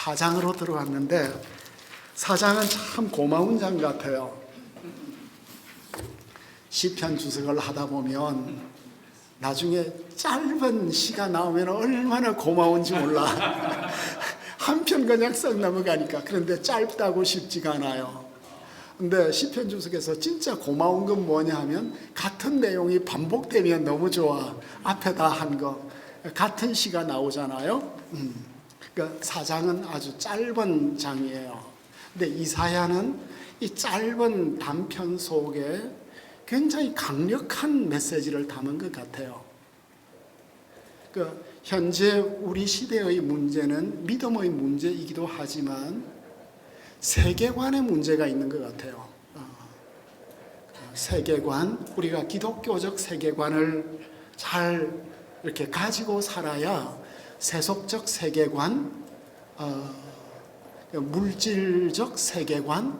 4장으로 들어왔는데 4장은 참 고마운 장 같아요. 시편 주석을 하다 보면 나중에 짧은 시가 나오면 얼마나 고마운지 몰라. 한 편 그냥 썩 넘어가니까. 그런데 짧다고 쉽지가 않아요. 근데 시편 주석에서 진짜 고마운 건 뭐냐 하면 같은 내용이 반복되면 너무 좋아. 앞에다 한 거 같은 시가 나오잖아요. 그러니까 4장은 아주 짧은 장이에요. 근데 이사야는 이 짧은 단편 속에 굉장히 강력한 메시지를 담은 것 같아요. 현재 우리 시대의 문제는 믿음의 문제이기도 하지만 세계관의 문제가 있는 것 같아요. 세계관, 우리가 기독교적 세계관을 잘 이렇게 가지고 살아야 세속적 세계관, 물질적 세계관,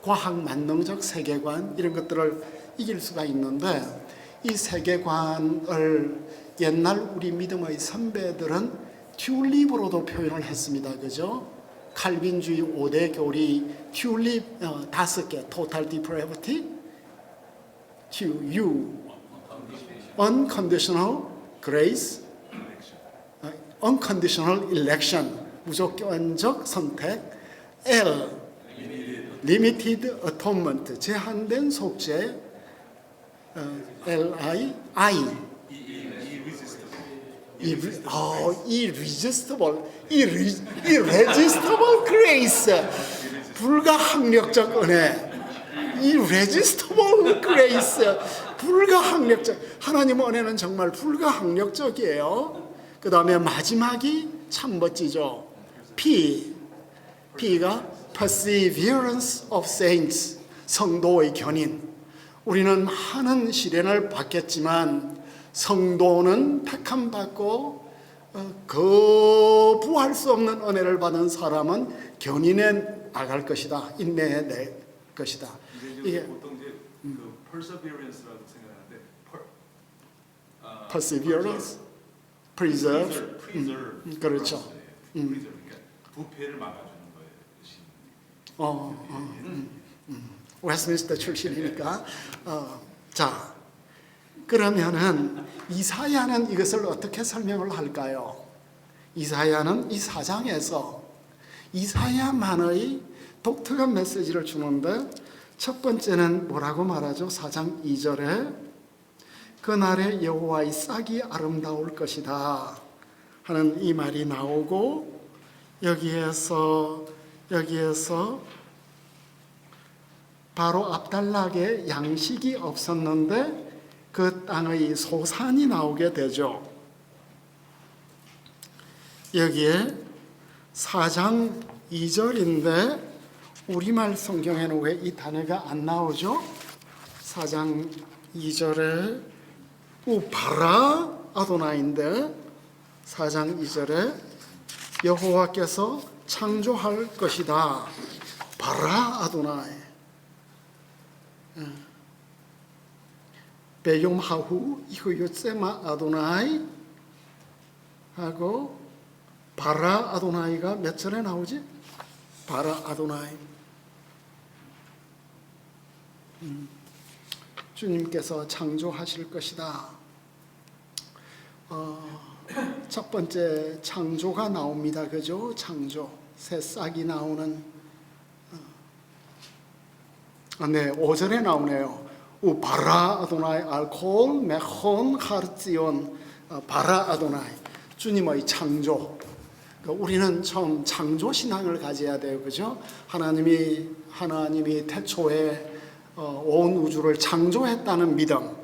과학 만능적 세계관 이런 것들을 이길 수가 있는데 이 세계관을 옛날 우리 믿음의 선배들은 튤립으로도 표현을 했습니다. 그죠? 칼빈주의 5대 교리 튤립 5개 Total Depravity, U, Unconditional Grace, Unconditional Election 무조건적 선택, L, Limited Atonement 제한된 속죄, L-I, Irresistible Grace 불가항력적 은혜, Irresistible Grace 불가항력적 하나님의 은혜는 정말 불가항력적이에요. 그 다음에 마지막이 참 멋지죠. P가 Perseverance of Saints 성도의 견인. 우리는 많은 시련을 받겠지만 성도는 택함받고 거부할 수 없는 은혜를 받은 사람은 견인해 나갈 것이다. 인내해 낼 것이다. 이게 보통 이제 그 perseverance라고 생각하는데 perseverance, preserve, 그렇죠. 그러니까 부패를 막아주는 거예요. 웨스트민스터 출신이니까. 자, 그러면은 이사야는 이것을 어떻게 설명을 할까요? 이사야는 이 4장에서 이사야만의 독특한 메시지를 주는데 첫 번째는 뭐라고 말하죠? 4장 2절에 그날에 여호와의 싹이 아름다울 것이다 하는 이 말이 나오고 여기에서 바로 앞달락에 양식이 없었는데 그 땅의 소산이 나오게 되죠. 여기에 4장 2절인데 우리말 성경에는 왜 이 단어가 안 나오죠? 4장 2절에 바라 아도나인데 4장 2절에 여호와께서 창조할 것이다. 바라 아도나이 베용하후 이후요세마 아도나이 하고 바라 아도나이가 몇 절에 나오지? 바라 아도나이 주님께서 창조하실 것이다. 첫 번째 창조가 나옵니다. 그죠? 창조 새싹이 나오는 5절에 나오네요. 바라 아도나이 알콜 메혼 하르지온 바라 아도나이 주님의 창조. 우리는 처음 창조 신앙을 가져야 돼요. 그죠? 하나님이 태초에 온 우주를 창조했다는 믿음.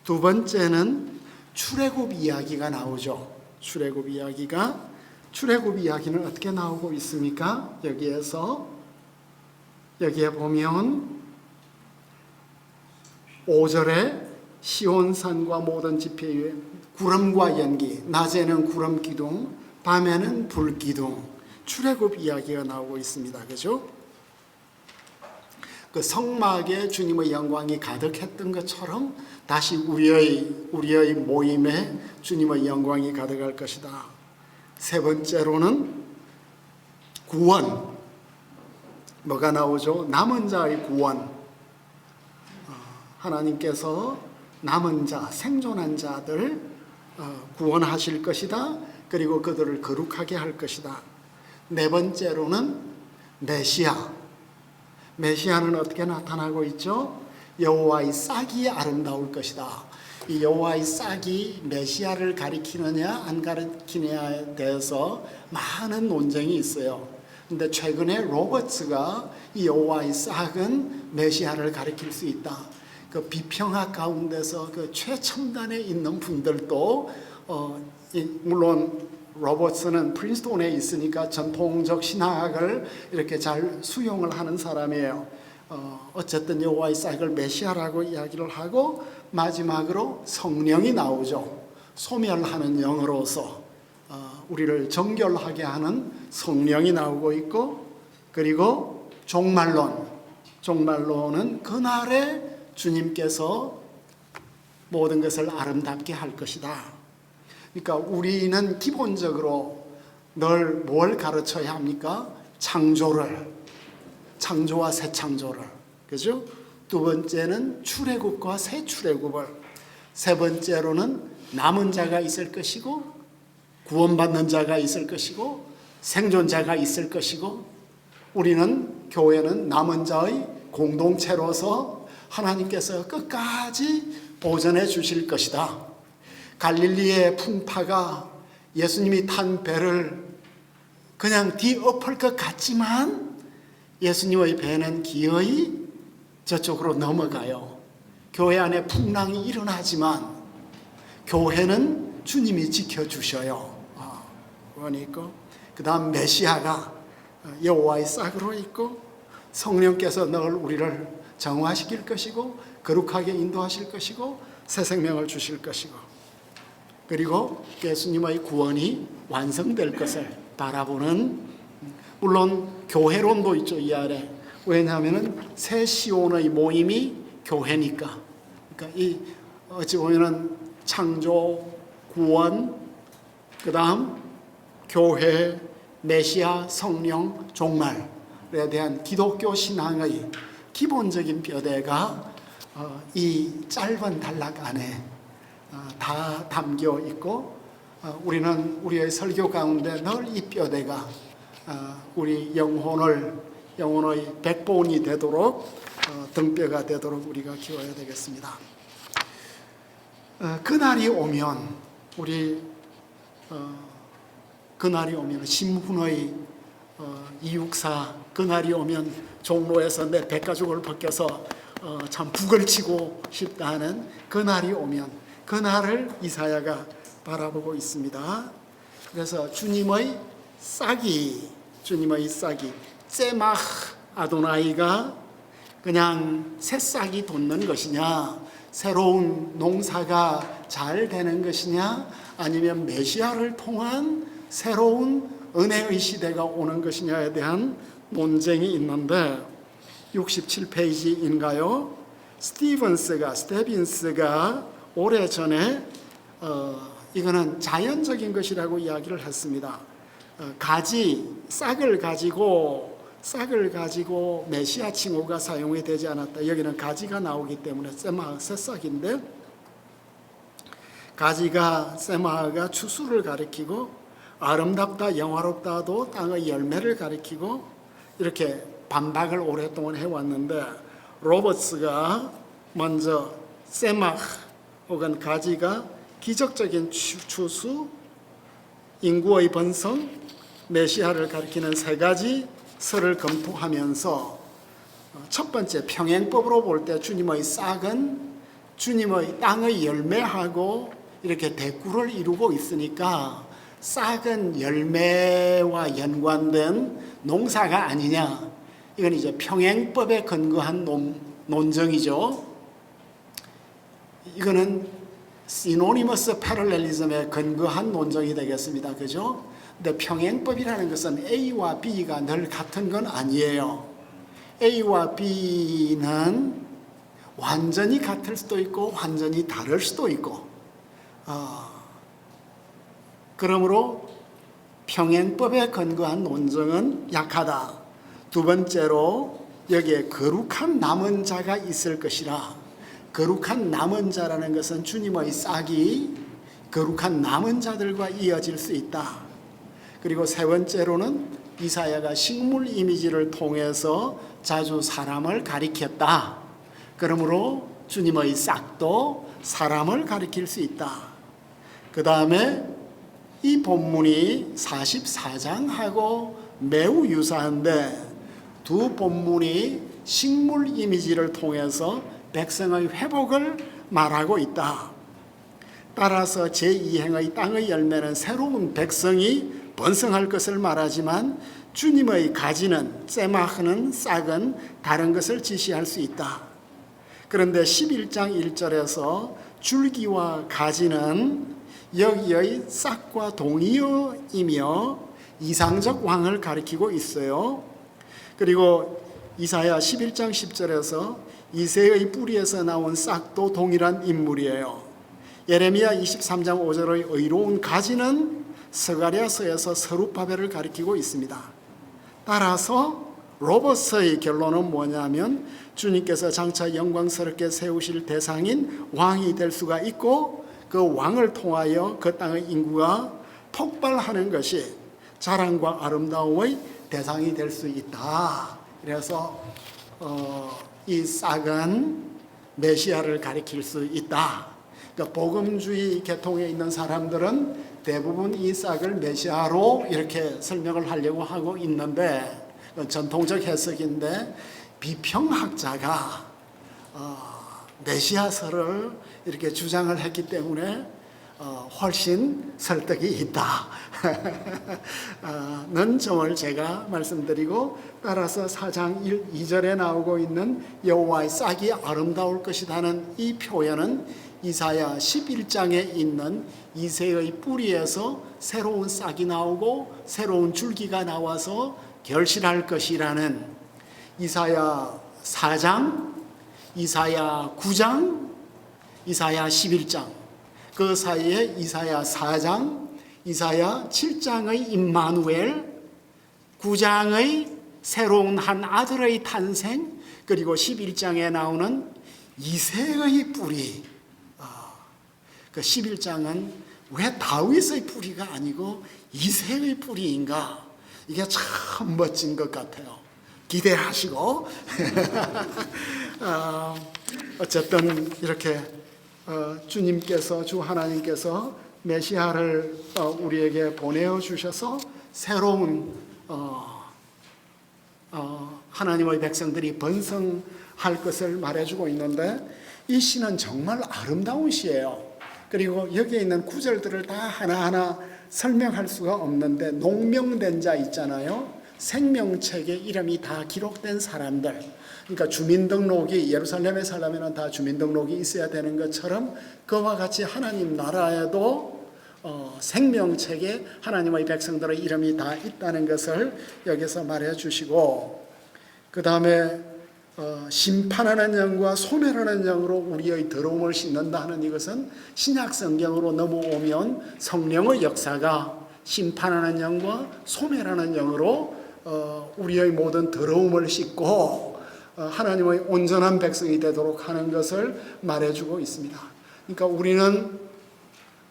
두 번째는 출애굽 이야기가 나오죠. 출애굽 이야기는 어떻게 나오고 있습니까? 여기에 보면 5절에 시온산과 모든 지폐에 구름과 연기, 낮에는 구름 기둥, 밤에는 불 기둥, 출애굽 이야기가 나오고 있습니다. 그죠? 그 성막에 주님의 영광이 가득했던 것처럼 다시 우리의 모임에 주님의 영광이 가득할 것이다. 세 번째로는 구원, 뭐가 나오죠? 남은 자의 구원. 하나님께서 남은 자, 생존한 자들 구원하실 것이다. 그리고 그들을 거룩하게 할 것이다. 네 번째로는 메시아. 메시아는 어떻게 나타나고 있죠? 여호와의 싹이 아름다울 것이다. 이 여호와의 싹이 메시아를 가리키느냐 안 가리키느냐에 대해서 많은 논쟁이 있어요. 근데 최근에 로버츠가 이 여호와의 싹은 메시아를 가리킬 수 있다. 그 비평학 가운데서 그 최첨단에 있는 분들도 물론 로버츠는 프린스톤에 있으니까 전통적 신학을 이렇게 잘 수용을 하는 사람이에요. 어쨌든 여호와의 싹을 메시아라고 이야기를 하고 마지막으로 성령이 나오죠. 소멸하는 영으로서 우리를 정결하게 하는 성령이 나오고 있고, 그리고 종말론은 그날에 주님께서 모든 것을 아름답게 할 것이다. 그러니까 우리는 기본적으로 늘 뭘 가르쳐야 합니까? 창조와 새 창조를. 그죠? 두 번째는 출애굽과 새 출애굽을. 세 번째로는 남은 자가 있을 것이고, 구원받는 자가 있을 것이고, 생존자가 있을 것이고, 우리는 교회는 남은 자의 공동체로서 하나님께서 끝까지 보존해 주실 것이다. 갈릴리의 풍파가 예수님이 탄 배를 그냥 뒤엎을 것 같지만 예수님의 배는 기어이 저쪽으로 넘어가요. 교회 안에 풍랑이 일어나지만 교회는 주님이 지켜주셔요. 그거니 있고, 그 다음 메시아가 여호와의 싹으로 있고, 성령께서 늘 우리를 정화시킬 것이고 거룩하게 인도하실 것이고 새 생명을 주실 것이고, 그리고 예수님의 구원이 완성될 것을 바라보는, 물론 교회론도 있죠, 이 아래. 왜냐하면 새 시온의 모임이 교회니까. 그러니까 이 어찌 보면은 창조, 구원, 그 다음 교회, 메시아, 성령, 종말에 대한 기독교 신앙의 기본적인 뼈대가 이 짧은 단락 안에 다 담겨 있고, 우리는 우리의 설교 가운데 늘 이 뼈대가 우리 영혼의 백본이 되도록, 등뼈가 되도록 우리가 키워야 되겠습니다. 그날이 오면 그날이 오면 신분의 이육사, 그날이 오면 종로에서 내 백가죽을 벗겨서 참 북을 치고 싶다 하는 그날이 오면, 그날을 이사야가 바라보고 있습니다. 그래서 주님의 싹이 ጼ마흐 아도나이가 그냥 새싹이 돋는 것이냐, 새로운 농사가 잘 되는 것이냐, 아니면 메시아를 통한 새로운 은혜의 시대가 오는 것이냐에 대한 논쟁이 있는데, 67페이지인가요? 스티븐스가 오래전에 이거는 자연적인 것이라고 이야기를 했습니다. 싹을 가지고 메시아 칭호가 사용이 되지 않았다. 여기는 가지가 나오기 때문에 새싹인데, 가지가 세마가 추수를 가리키고 아름답다, 영화롭다도 땅의 열매를 가리키고, 이렇게 반박을 오랫동안 해왔는데, 로버츠가 먼저 세마 혹은 가지가 기적적인 추수, 인구의 번성, 메시아를 가리키는 세 가지 설을 검토하면서, 첫 번째 평행법으로 볼 때 주님의 싹은 주님의 땅의 열매하고 이렇게 대꾸를 이루고 있으니까 싹은 열매와 연관된 농사가 아니냐, 이건 이제 평행법에 근거한 논정이죠. 이거는 시노니머스 패럴렐리즘에 근거한 논정이 되겠습니다. 그죠? 근데 평행법이라는 것은 A와 B가 늘 같은 건 아니에요. A와 B는 완전히 같을 수도 있고 완전히 다를 수도 있고, 그러므로 평행법에 근거한 논증은 약하다. 두 번째로 여기에 거룩한 남은 자가 있을 것이라. 거룩한 남은 자라는 것은 주님의 싹이 거룩한 남은 자들과 이어질 수 있다. 그리고 세 번째로는 이사야가 식물 이미지를 통해서 자주 사람을 가리켰다. 그러므로 주님의 싹도 사람을 가리킬 수 있다. 그 다음에 이 본문이 44장하고 매우 유사한데 두 본문이 식물 이미지를 통해서 백성의 회복을 말하고 있다. 따라서 제2행의 땅의 열매는 새로운 백성이 번성할 것을 말하지만 주님의 가지는 ጼ마흐는 싹은 다른 것을 지시할 수 있다. 그런데 11장 1절에서 줄기와 가지는 여기의 싹과 동의어이며 이상적 왕을 가리키고 있어요. 그리고 이사야 11장 10절에서 이새의 뿌리에서 나온 싹도 동일한 인물이에요. 예레미야 23장 5절의 의로운 가지는 스가랴서에서 서룹바벨을 가리키고 있습니다. 따라서 로버스의 결론은 뭐냐면 주님께서 장차 영광스럽게 세우실 대상인 왕이 될 수가 있고 그 왕을 통하여 그 땅의 인구가 폭발하는 것이 자랑과 아름다움의 대상이 될 수 있다. 그래서 이 싹은 메시아를 가리킬 수 있다. 그러니까 복음주의 계통에 있는 사람들은 대부분 이 싹을 메시아로 이렇게 설명을 하려고 하고 있는데 전통적 해석인데 비평학자가 메시아서를 이렇게 주장을 했기 때문에 훨씬 설득이 있다. 는 점을 제가 말씀드리고 따라서 4장 2절에 나오고 있는 여호와의 싹이 아름다울 것이라는 이 표현은 이사야 11장에 있는 이새의 뿌리에서 새로운 싹이 나오고 새로운 줄기가 나와서 결실할 것이라는 이사야 4장, 이사야 9장, 이사야 11장 그 사이에 이사야 4장, 이사야 7장의 임마누엘, 9장의 새로운 한 아들의 탄생, 그리고 11장에 나오는 이새의 뿌리. 그 11장은 왜 다윗의 뿌리가 아니고 이새의 뿌리인가? 이게 참 멋진 것 같아요. 기대하시고 어쨌든 이렇게 주님께서 주 하나님께서 메시아를 우리에게 보내어 주셔서 새로운 하나님의 백성들이 번성할 것을 말해주고 있는데 이 시는 정말 아름다운 시예요. 그리고 여기에 있는 구절들을 다 하나하나 설명할 수가 없는데 농명된 자 있잖아요. 생명책에 이름이 다 기록된 사람들, 그러니까 주민등록이 예루살렘에 살려면 다 주민등록이 있어야 되는 것처럼 그와 같이 하나님 나라에도 생명책에 하나님의 백성들의 이름이 다 있다는 것을 여기서 말해 주시고, 그 다음에 심판하는 영과 소멸하는 영으로 우리의 더러움을 씻는다 하는 이것은 신약 성경으로 넘어오면 성령의 역사가 심판하는 영과 소멸하는 영으로 우리의 모든 더러움을 씻고 하나님의 온전한 백성이 되도록 하는 것을 말해주고 있습니다. 그러니까 우리는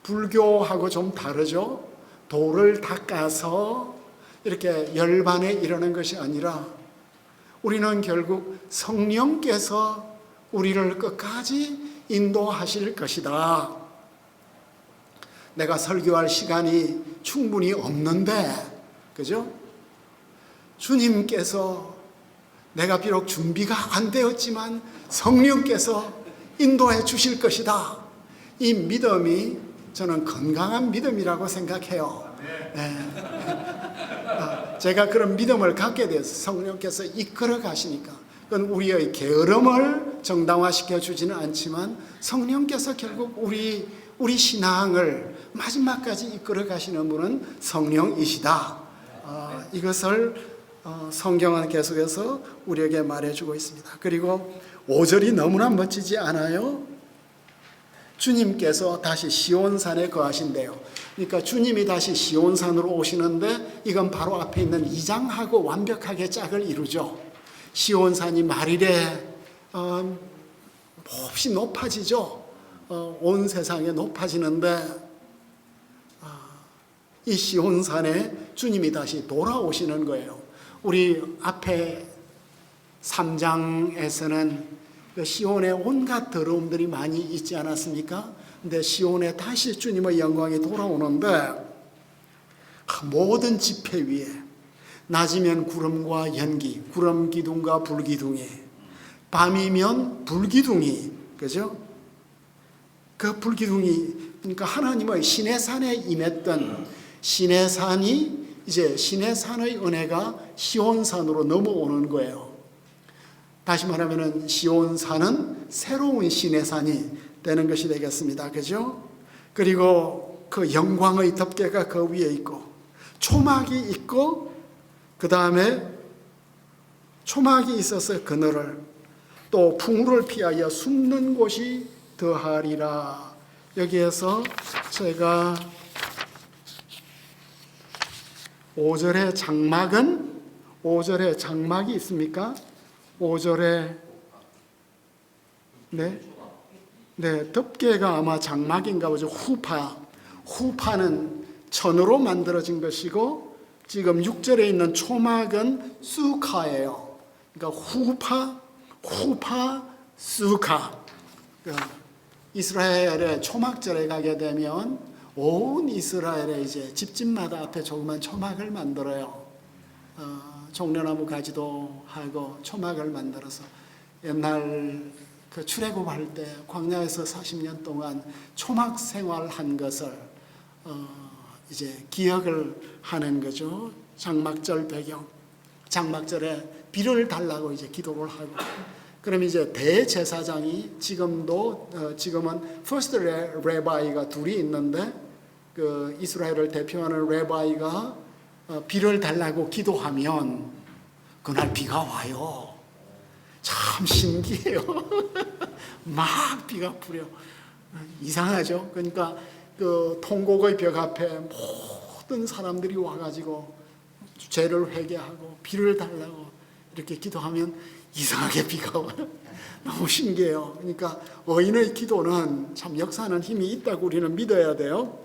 불교하고 좀 다르죠. 돌을 닦아서 이렇게 열반에 이르는 것이 아니라 우리는 결국 성령께서 우리를 끝까지 인도하실 것이다. 내가 설교할 시간이 충분히 없는데, 그죠? 주님께서 내가 비록 준비가 안 되었지만 성령께서 인도해 주실 것이다. 이 믿음이 저는 건강한 믿음이라고 생각해요. 네. 제가 그런 믿음을 갖게 돼서 성령께서 이끌어 가시니까 그건 우리의 게으름을 정당화시켜 주지는 않지만 성령께서 결국 우리 신앙을 마지막까지 이끌어 가시는 분은 성령이시다. 이것을 성경은 계속해서 우리에게 말해주고 있습니다. 그리고 5절이 너무나 멋지지 않아요? 주님께서 다시 시온산에 거하신대요. 그러니까 주님이 다시 시온산으로 오시는데 이건 바로 앞에 있는 2장하고 완벽하게 짝을 이루죠. 시온산이 말일에 몹시 높아지죠. 온 세상에 높아지는데 이 시온산에 주님이 다시 돌아오시는 거예요. 우리 앞에 3장에서는 시온에 온갖 더러움들이 많이 있지 않았습니까? 근데 시온에 다시 주님의 영광이 돌아오는데 모든 지폐 위에 낮이면 구름과 연기, 구름 기둥과 불기둥이, 밤이면 불기둥이, 그죠? 그 불기둥이, 그러니까 하나님의 시내산에 임했던 시내산이 이제 시내산의 은혜가 시온산으로 넘어오는 거예요. 다시 말하면 시온산은 새로운 시내산이 되는 것이 되겠습니다. 그죠? 그리고 그 영광의 덮개가 그 위에 있고 초막이 있고 그 다음에 초막이 있어서 그늘을 또 풍우를 피하여 숨는 곳이 더하리라. 여기에서 제가 5절에 장막은 5절에 장막이 있습니까? 5절에 네, 덮개가 아마 장막인가 보죠. 후파는 천으로 만들어진 것이고 지금 6절에 있는 초막은 수카예요. 그러니까 후파, 수카. 이스라엘의 초막절에 가게 되면 온 이스라엘의 이제 집집마다 앞에 조그만 초막을 만들어요. 종려나무 가지도 하고 초막을 만들어서 옛날 그 출애굽할 때 광야에서 40년 동안 초막 생활한 것을 이제 기억을 하는 거죠. 장막절 배경, 장막절에 비를 달라고 이제 기도를 하고. 그럼 이제 대제사장이 지금은 퍼스트 레바이가 둘이 있는데 그 이스라엘을 대표하는 레바이가 비를 달라고 기도하면 그날 비가 와요. 참 신기해요. 막 비가 뿌려. 이상하죠. 그러니까 그 통곡의 벽 앞에 모든 사람들이 와가지고 죄를 회개하고 비를 달라고 이렇게 기도하면 이상하게 비가 와요. 너무 신기해요. 그러니까 의인의 기도는 참 역사하는 힘이 있다고 우리는 믿어야 돼요.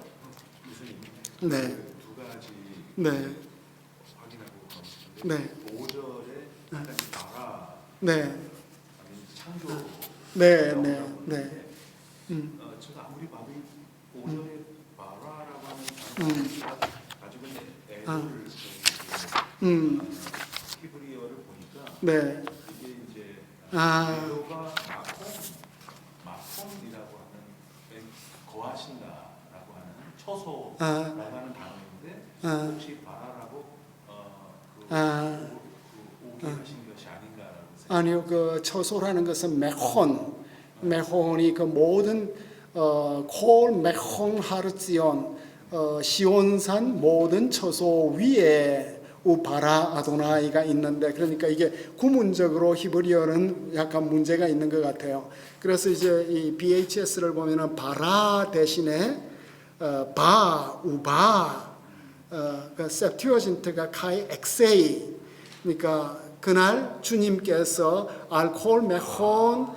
네. 두 가지 네. 확인하고 가보시는데 네. 5절에 나라 네. 아니 창조 제가 아무리 봐도 5절에 마라라고 하는 단어가 가지고 있는 애를 히브리어를 보니까 네. 이게 이제 에로가 마콘이라고 하는 거하신다라고 하는 처소라고 하는 단어인데 혹시 바라라고 오게 하신 것이 아닌가라고 생각합니다. 아니요, 그 처소라는 것은 메혼이 그 모든 콜 메혼 하르지온 시온산 모든 처소 위에 우바라 아도나이가 있는데, 그러니까 이게 구문적으로 히브리어는 약간 문제가 있는 것 같아요. 그래서 이제 이 BHS를 보면은 바라 대신에 우바, 그 septuagint가 카이 엑세이, 그러니까 그날 주님께서 알콜 메혼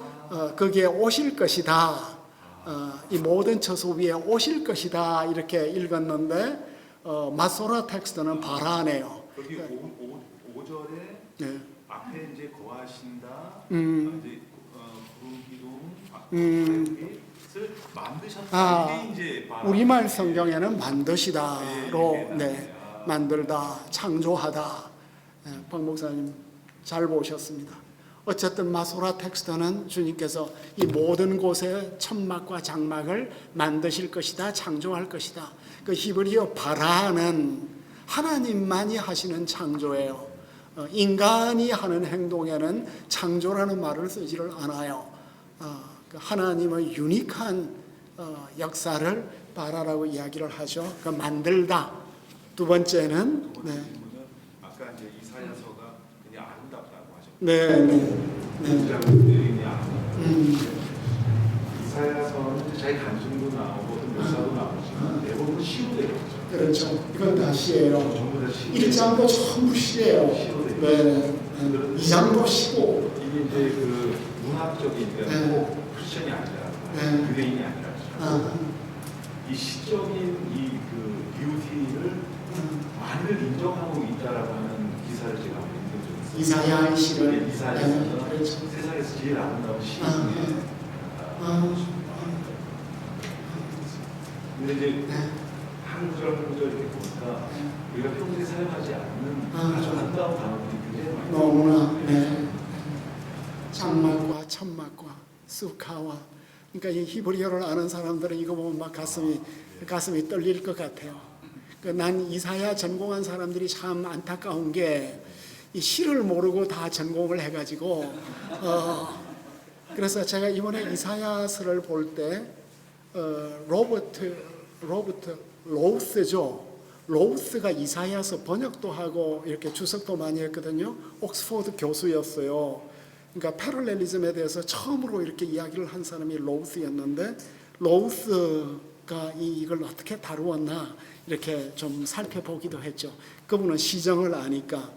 거기에 오실 것이다. 이 모든 처소 위에 오실 것이다. 이렇게 읽었는데 마소라 텍스트는 바라네요. 여기 5절에 네. 앞에 이제 거하신다, 이제 구름 기둥을 만드셨다. 이게 이제 우리말 성경에는 만드시다로 만들다, 창조하다. 박 목사님 잘 보셨습니다. 어쨌든 마소라 텍스트는 주님께서 이 모든 곳에 천막과 장막을 만드실 것이다, 창조할 것이다. 그 히브리어 바라는 하나님만이 하시는 창조예요. 인간이 하는 행동에는 창조라는 말을 쓰지를 않아요. 하나님의 유니크한 역사를 바라라고 이야기를 하죠. 그 만들다. 두 번째는 아까 이제 이사야서가 그냥 아름답다고 하셨고, 네. 이사야서는 이사의 간증도 나오고 묘사도 나오지만 대부분 시로 되어 있죠. 그렇죠. 이건 다 시예요. 전부 다 시. 1장도 전부 시예요. 시로 되어 있죠. 네. 2장도 시고. 이게 이제 그 문학적인 네. 꼭 크리스천이 아니라 네. 유대인이 아니라 아, 이 시적인 이 그 뷰티를 많이들 인정하고 있다라고 하는 기사를 제가 한번 읽어줬어요. 이사야의 시를. 네, 이사야에서 네, 그렇죠. 세상에서 제일 아름다운 시. 근데 이제 네. 한 구절 한 구절 이렇게 보니까 우리가 평소에 사용하지 않는 아주 아름다운 단어들이 굉장히 많이 너무나 장막과 천막과 수카와 그러니까 이 히브리어를 아는 사람들은 이거 보면 막 가슴이 떨릴 것 같아요. 난 이사야 전공한 사람들이 참 안타까운 게 이 시를 모르고 다 전공을 해가지고 그래서 제가 이번에 이사야서를 볼 때 로버트 로우스죠. 로우스가 이사야서 번역도 하고 이렇게 주석도 많이 했거든요. 옥스포드 교수였어요. 그러니까 패럴렐리즘에 대해서 처음으로 이렇게 이야기를 한 사람이 로우스였는데 로우스가 이걸 어떻게 다루었나 이렇게 좀 살펴보기도 했죠. 그분은 시정을 아니까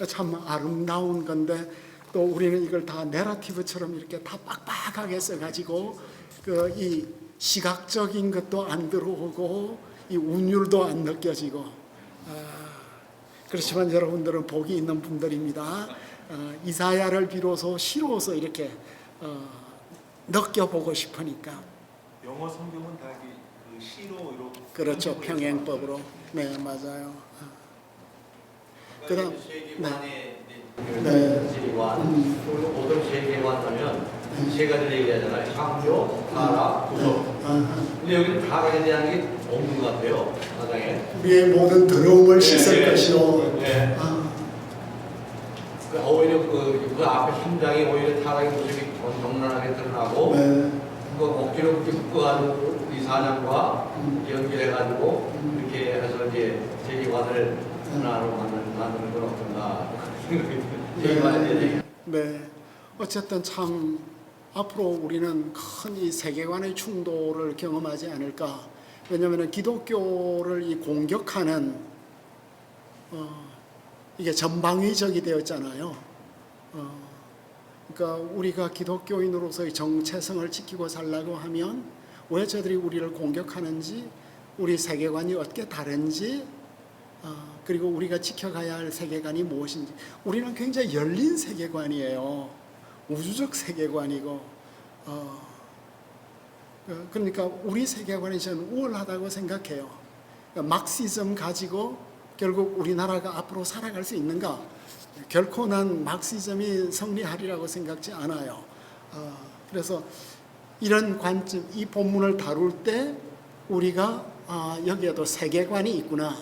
참 아름다운 건데 또 우리는 이걸 다 내러티브처럼 이렇게 다 빡빡하게 써가지고 이 시각적인 것도 안 들어오고 이 운율도 안 느껴지고 그렇지만 여러분들은 복이 있는 분들입니다. 이사야를 비로소 시로서 이렇게 느껴보고 싶으니까. 영어 성경은 다 그 시로 이렇게 그렇죠. 평행법으로. 네, 맞아요. 그다음 세계관의 네. 세계관 그리고 모든 세계관 하면 세 가지를 얘기하잖아요. 창조, 타락, 구속. 근데 여기는 타락에 대한 게 없는 것 같아요. 사장에. 우리의 모든 더러움을 씻을 것이요. 네. 오히려 그 앞에 3장이 오히려 타락의 모습이 적나라하게 드러나고 네. 그거 억지로 그렇게 묶어가지고 이 4장과 연결해가지고 이렇게 해서 이제 세계관을 하나로 만드는 건 어떤가 생각이 들어요. 네. 어쨌든 참 앞으로 우리는 큰 이 세계관의 충돌을 경험하지 않을까. 왜냐하면 기독교를 이 공격하는 이게 전방위적이 되었잖아요. 그러니까 우리가 기독교인으로서의 정체성을 지키고 살라고 하면 왜 저들이 우리를 공격하는지, 우리 세계관이 어떻게 다른지, 그리고 우리가 지켜가야 할 세계관이 무엇인지. 우리는 굉장히 열린 세계관이에요. 우주적 세계관이고, 그러니까 우리 세계관이 저는 우월하다고 생각해요. 그러니까 막시즘 가지고 결국 우리나라가 앞으로 살아갈 수 있는가? 결코 난 막시즘이 승리하리라고 생각지 않아요. 그래서 이런 관점, 이 본문을 다룰 때 우리가 여기에도 세계관이 있구나.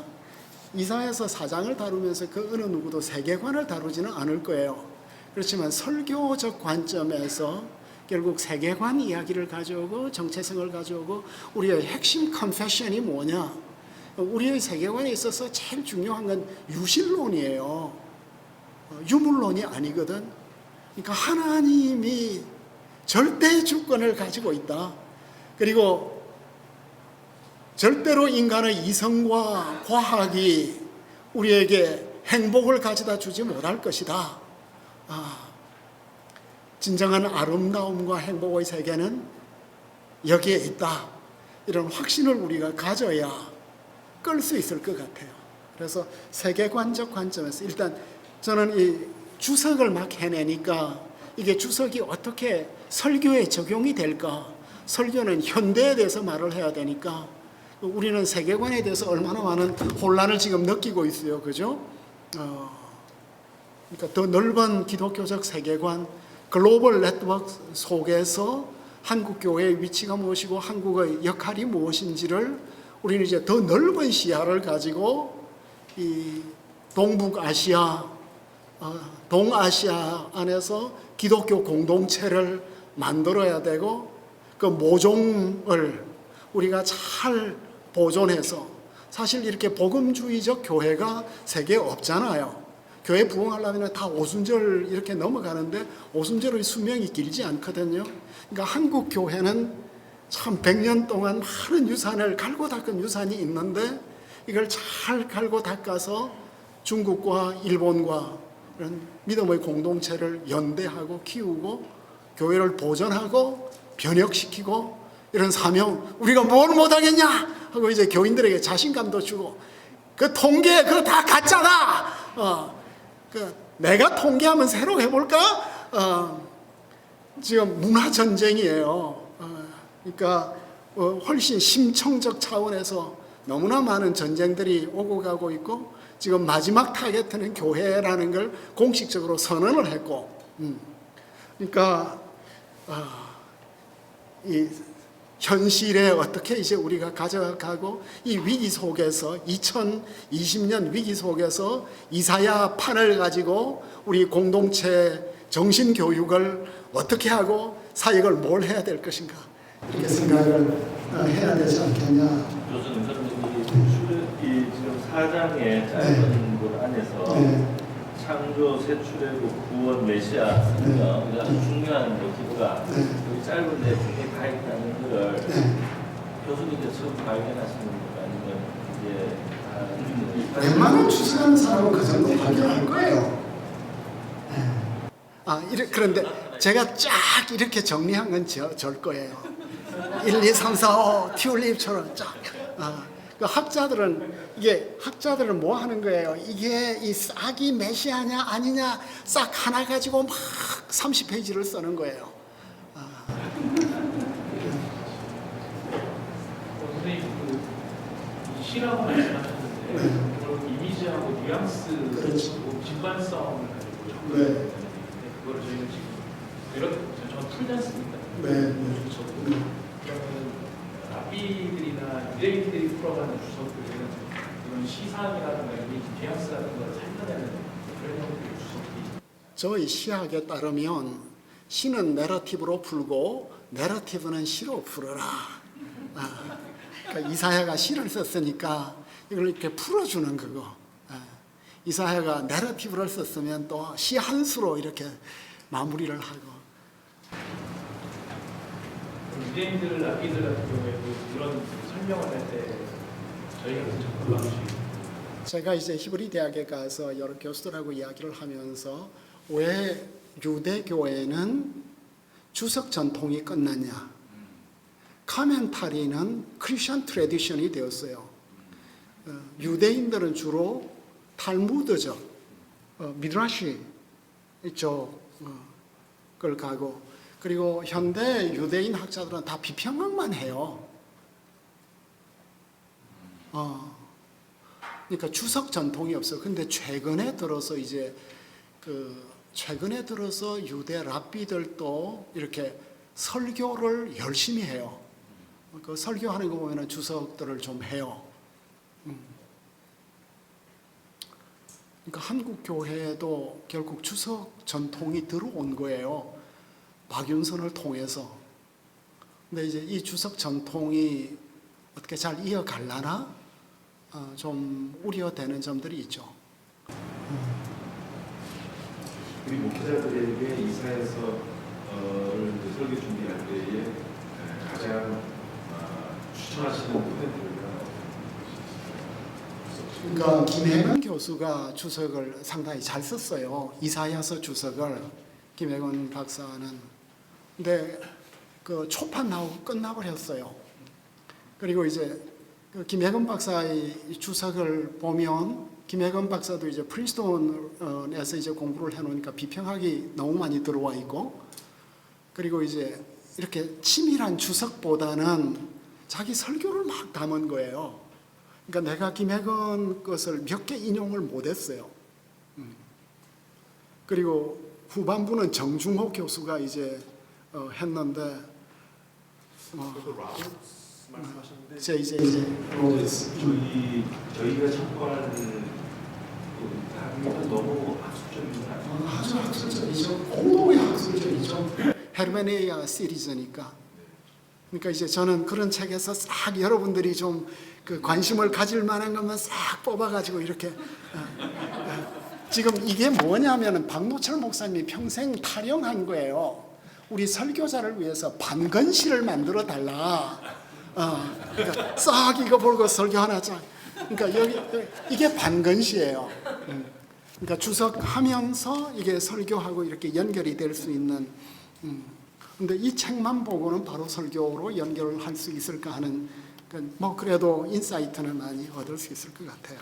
이사야서 4장을 다루면서 그 어느 누구도 세계관을 다루지는 않을 거예요. 그렇지만 설교적 관점에서 결국 세계관 이야기를 가져오고 정체성을 가져오고 우리의 핵심 컨페션이 뭐냐. 우리의 세계관에 있어서 제일 중요한 건 유실론이에요. 유물론이 아니거든. 그러니까 하나님이 절대 주권을 가지고 있다. 그리고 절대로 인간의 이성과 과학이 우리에게 행복을 가져다 주지 못할 것이다. 진정한 아름다움과 행복의 세계는 여기에 있다. 이런 확신을 우리가 가져야 끌 수 있을 것 같아요. 그래서 세계관적 관점에서 일단 저는 이 주석을 막 해내니까 이게 주석이 어떻게 설교에 적용이 될까? 설교는 현대에 대해서 말을 해야 되니까 우리는 세계관에 대해서 얼마나 많은 혼란을 지금 느끼고 있어요. 그죠? 그러니까 더 넓은 기독교적 세계관, 글로벌 네트워크 속에서 한국 교회의 위치가 무엇이고 한국의 역할이 무엇인지를 우리는 이제 더 넓은 시야를 가지고 이 동북아시아, 동아시아 안에서 기독교 공동체를 만들어야 되고 그 모종을 우리가 잘 보존해서 사실 이렇게 복음주의적 교회가 세계에 없잖아요. 교회 부흥하려면 다 오순절 이렇게 넘어가는데 오순절의 수명이 길지 않거든요. 그러니까 한국 교회는 참 100년 동안 많은 유산을 갈고 닦은 유산이 있는데 이걸 잘 갈고 닦아서 중국과 일본과 이런 믿음의 공동체를 연대하고 키우고 교회를 보존하고 변혁시키고 이런 사명, 우리가 뭘 못하겠냐 하고 이제 교인들에게 자신감도 주고, 그 통계 그거 다 가짜다. 내가 통계하면 새로 해볼까? 지금 문화 전쟁이에요. 그러니까 훨씬 심층적 차원에서 너무나 많은 전쟁들이 오고 가고 있고, 지금 마지막 타겟은 교회라는 걸 공식적으로 선언을 했고, 그러니까 이 현실에 어떻게 이제 우리가 가져가고, 이 위기 속에서 2020년 위기 속에서 이사야 판을 가지고 우리 공동체 정신 교육을 어떻게 하고 사역을 뭘 해야 될 것인가, 이렇게 생각을 해야 되지 않겠냐. 교수님, 그러면 이 지금 4장의 짧은 것 안에서 창조, 새 출애굽, 구원, 메시아 성경, 아주 중요한 기도가 여기 짧은 내용에 다 있다는 것을 교수님께서 처음 발견하신 겁니까? 아니면 이제 웬만한 추수하는 사람은 그 정도 발견할 거예요. 그런데 제가 쫙 이렇게 정리한 건 절 거예요. 1, 2, 3, 4, 5 튤립처럼 쫙. 그 학자들은 뭐 하는 거예요? 이게 이 싹이 메시아냐 아니냐 싹 하나 가지고 막 30페이지를 쓰는 거예요. 선생님, 그 시라고 말씀하셨는데 그런 이미지하고 뉘앙스, 그리고 진반성을 가지고 접근했는데 그거를 저희는 지금 이렇게 저는 풀지 않습니까? 그러면 랍비들이나 유대인들이 풀어가는 주석들은 이런 시상이라든가 뉘앙스 같은 걸 살려내는 그런 형태의 주석이. 저희 시학에 따르면 시는 내러티브로 풀고 내러티브는 시로 풀어라. 그러니까 이사야가 시를 썼으니까 이걸 이렇게 풀어주는 그거. 이사야가 내러티브를 썼으면 또 시 한 수로 이렇게 마무리를 하고. 유대인들, 랍비들 같은 경우에 이런 설명을 할 때 저희가 접근을 하시. 제가 이제 히브리 대학에 가서 여러 교수들하고 이야기를 하면서 왜 유대교회는 주석 전통이 끝났냐? 카멘타리는 크리스천 트래디션이 되었어요. 유대인들은 주로 탈무드적, 미드라시 이쪽을 가고, 그리고 현대 유대인 학자들은 다 비평학만 해요. 그러니까 주석 전통이 없어요. 근데 최근에 들어서 유대 랍비들도 이렇게 설교를 열심히 해요. 그 설교하는 거 보면은 주석들을 좀 해요. 그러니까 한국 교회에도 결국 주석 전통이 들어온 거예요. 박윤선을 통해서. 근데 이제 이 주석 전통이 어떻게 잘 이어갈라나 좀 우려되는 점들이 있죠. 우리 목회자들에게 이사에서 설교 준비할 때에 가장 추천하시는 포인트가. 그러니까 김혜건 교수가 주석을 상당히 잘 썼어요. 이사야서 주석을, 김혜건 박사는. 근데 그 초판 나오고 끝나버렸어요. 그리고 이제 그 김혜건 박사의 주석을 보면, 김혜건 박사도 이제 프린스톤에서 이제 공부를 해놓으니까 비평학이 너무 많이 들어와 있고, 그리고 이제 이렇게 치밀한 주석보다는 자기 설교를 막 담은 거예요. 그러니까 내가 김혜건 것을 몇 개 인용을 못했어요. 그리고 후반부는 정중호 교수가 이제 했는데, 저희가 참고하는 다루기는 너무 학술적인 아주 학술적이죠. 공동의 학술적이죠. 헤르메네이아 시리즈니까. 그러니까 이제 저는 그런 책에서 싹 여러분들이 좀 그 관심을 가질 만한 것만 싹 뽑아가지고 이렇게 지금 이게 뭐냐면은 박노철 목사님이 평생 타령한 거예요. 우리 설교자를 위해서 반건시를 만들어 달라. 그러니까 싹 이거 보고 설교 하나 쫙. 그러니까 여기 이게 반건시예요. 그러니까 주석하면서 이게 설교하고 이렇게 연결이 될 수 있는. 근데 이 책만 보고는 바로 설교로 연결할 수 있을까 하는 뭐 그래도 인사이트는 많이 얻을 수 있을 것 같아요.